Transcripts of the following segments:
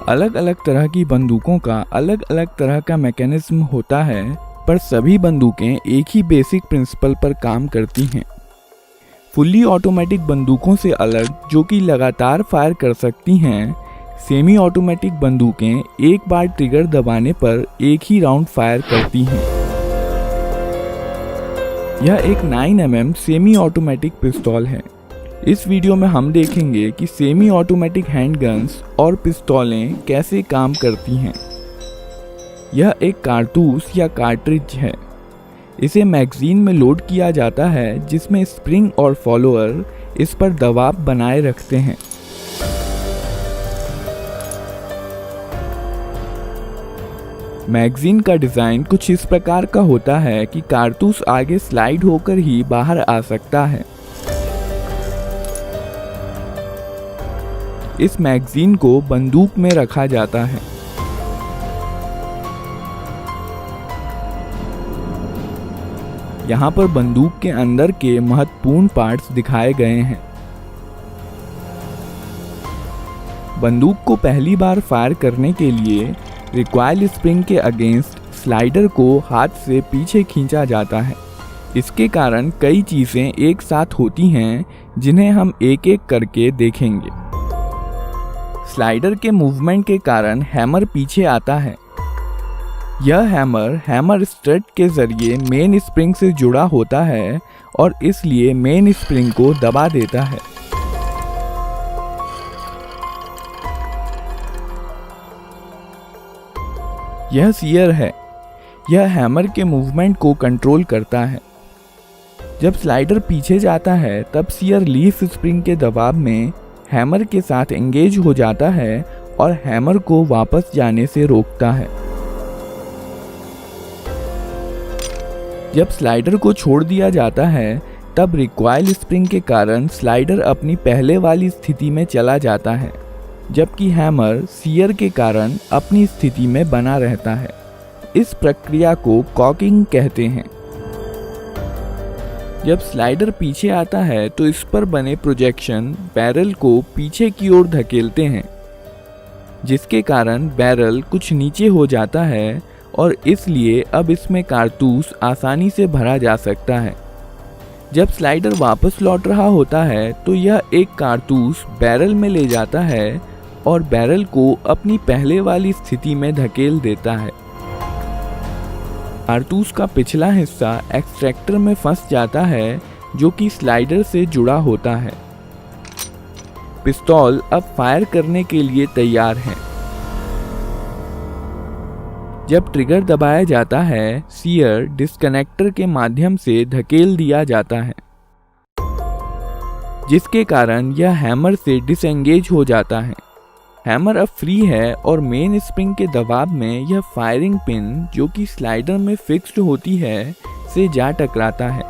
अलग अलग तरह की बंदूकों का अलग अलग तरह का मैकेनिज्म होता है, पर सभी बंदूकें एक ही बेसिक प्रिंसिपल पर काम करती हैं। फुल्ली ऑटोमेटिक बंदूकों से अलग जो कि लगातार फायर कर सकती हैं, सेमी ऑटोमेटिक बंदूकें एक बार ट्रिगर दबाने पर एक ही राउंड फायर करती हैं। यह एक 9mm सेमी ऑटोमेटिक पिस्तौल है। इस वीडियो में हम देखेंगे कि सेमी ऑटोमेटिक हैंडगन्स और पिस्तौलें कैसे काम करती हैं। यह एक कारतूस या कार्ट्रिज है। इसे मैगजीन में लोड किया जाता है, जिसमें स्प्रिंग और फॉलोअर इस पर दबाव बनाए रखते हैं। मैगजीन का डिज़ाइन कुछ इस प्रकार का होता है कि कारतूस आगे स्लाइड होकर ही बाहर आ सकता है। इस मैगजीन को बंदूक में रखा जाता है। यहाँ पर बंदूक के अंदर के महत्वपूर्ण पार्ट्स दिखाए गए हैं। बंदूक को पहली बार फायर करने के लिए रिकॉइल स्प्रिंग के अगेंस्ट स्लाइडर को हाथ से पीछे खींचा जाता है। इसके कारण कई चीज़ें एक साथ होती हैं, जिन्हें हम एक एक करके देखेंगे। स्लाइडर के मूवमेंट के कारण हैमर पीछे आता है। यह हैमर स्ट्रट के जरिए मेन स्प्रिंग से जुड़ा होता है और इसलिए मेन स्प्रिंग को दबा देता है। यह सीयर है। यह हैमर के मूवमेंट को कंट्रोल करता है। जब स्लाइडर पीछे जाता है तब सीयर लीफ स्प्रिंग के दबाव में हैमर के साथ एंगेज हो जाता है और हैमर को वापस जाने से रोकता है। जब स्लाइडर को छोड़ दिया जाता है तब रिकॉइल स्प्रिंग के कारण स्लाइडर अपनी पहले वाली स्थिति में चला जाता है, जबकि हैमर सीयर के कारण अपनी स्थिति में बना रहता है। इस प्रक्रिया को कॉकिंग कहते हैं। जब स्लाइडर पीछे आता है तो इस पर बने प्रोजेक्शन बैरल को पीछे की ओर धकेलते हैं, जिसके कारण बैरल कुछ नीचे हो जाता है और इसलिए अब इसमें कारतूस आसानी से भरा जा सकता है। जब स्लाइडर वापस लौट रहा होता है तो यह एक कारतूस बैरल में ले जाता है और बैरल को अपनी पहले वाली स्थिति में धकेल देता है। कारतूस का पिछला हिस्सा एक्सट्रैक्टर में फंस जाता है, जो कि स्लाइडर से जुड़ा होता है। पिस्तौल अब फायर करने के लिए तैयार है। जब ट्रिगर दबाया जाता है, सीयर डिस्कनेक्टर के माध्यम से धकेल दिया जाता है, जिसके कारण यह हैमर से डिसएंगेज हो जाता है। हैमर अब फ्री है और मेन स्प्रिंग के दबाव में यह फायरिंग पिन, जो कि स्लाइडर में फिक्स्ड होती है, से जा टकराता है।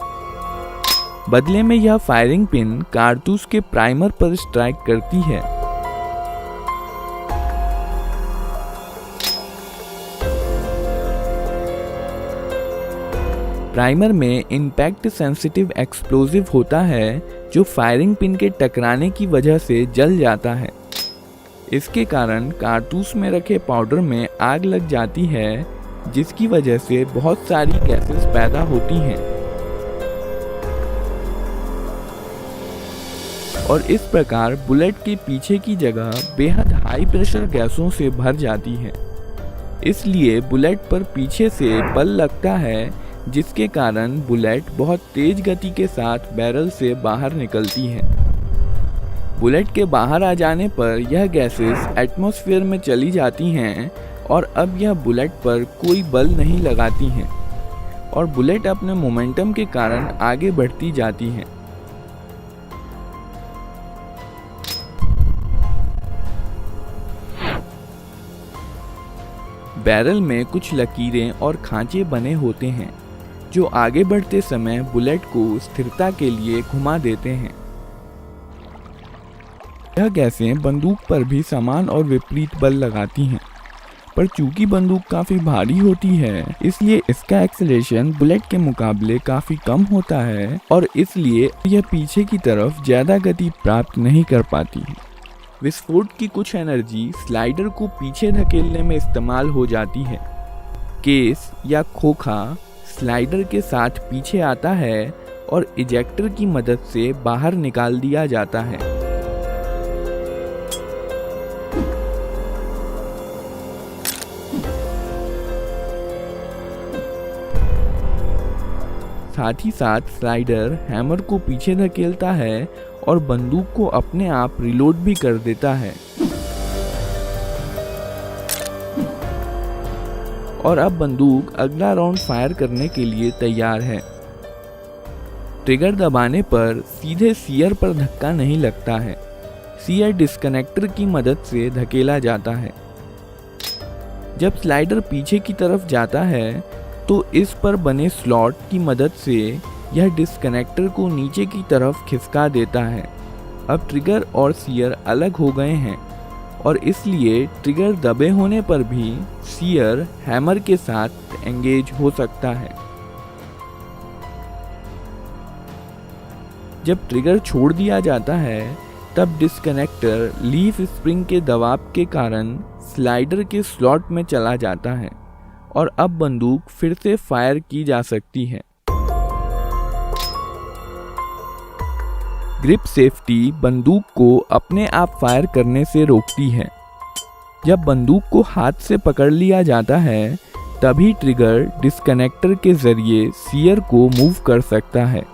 बदले में यह फायरिंग पिन कारतूस के प्राइमर पर स्ट्राइक करती है। प्राइमर में इम्पैक्ट सेंसिटिव एक्सप्लोजिव होता है, जो फायरिंग पिन के टकराने की वजह से जल जाता है। इसके कारण कारतूस में रखे पाउडर में आग लग जाती है, जिसकी वजह से बहुत सारी गैसेस पैदा होती हैं और इस प्रकार बुलेट के पीछे की जगह बेहद हाई प्रेशर गैसों से भर जाती है। इसलिए बुलेट पर पीछे से बल लगता है, जिसके कारण बुलेट बहुत तेज गति के साथ बैरल से बाहर निकलती है। बुलेट के बाहर आ जाने पर यह गैसेस एटमॉस्फेयर में चली जाती हैं और अब यह बुलेट पर कोई बल नहीं लगाती हैं और बुलेट अपने मोमेंटम के कारण आगे बढ़ती जाती है। बैरल में कुछ लकीरें और खांचे बने होते हैं, जो आगे बढ़ते समय बुलेट को स्थिरता के लिए घुमा देते हैं। यह गैसें बंदूक पर भी समान और विपरीत बल लगाती हैं, पर चूंकि बंदूक काफ़ी भारी होती है, इसलिए इसका एक्सेलरेशन बुलेट के मुकाबले काफ़ी कम होता है और इसलिए यह पीछे की तरफ ज़्यादा गति प्राप्त नहीं कर पाती। विस्फोट की कुछ एनर्जी स्लाइडर को पीछे धकेलने में इस्तेमाल हो जाती है। केस या खोखा स्लाइडर के साथ पीछे आता है और इजेक्टर की मदद से बाहर निकाल दिया जाता है। साथ ही साथ स्लाइडर हैमर को पीछे धकेलता है और बंदूक को अपने आप रिलोड भी कर देता है। और अब बंदूक अगला राउंड फायर करने के लिए तैयार है। ट्रिगर दबाने पर सीधे सीयर पर धक्का नहीं लगता है। सीयर डिस्कनेक्टर की मदद से धकेला जाता है। जब स्लाइडर पीछे की तरफ जाता है तो इस पर बने स्लॉट की मदद से यह डिस्कनेक्टर को नीचे की तरफ खिसका देता है। अब ट्रिगर और सीयर अलग हो गए हैं और इसलिए ट्रिगर दबे होने पर भी सीयर हैमर के साथ एंगेज हो सकता है। जब ट्रिगर छोड़ दिया जाता है तब डिस्कनेक्टर लीफ स्प्रिंग के दबाव के कारण स्लाइडर के स्लॉट में चला जाता है और अब बंदूक फिर से फायर की जा सकती है। ग्रिप सेफ्टी बंदूक को अपने आप फायर करने से रोकती है। जब बंदूक को हाथ से पकड़ लिया जाता है तभी ट्रिगर डिस्कनेक्टर के जरिए सीयर को मूव कर सकता है।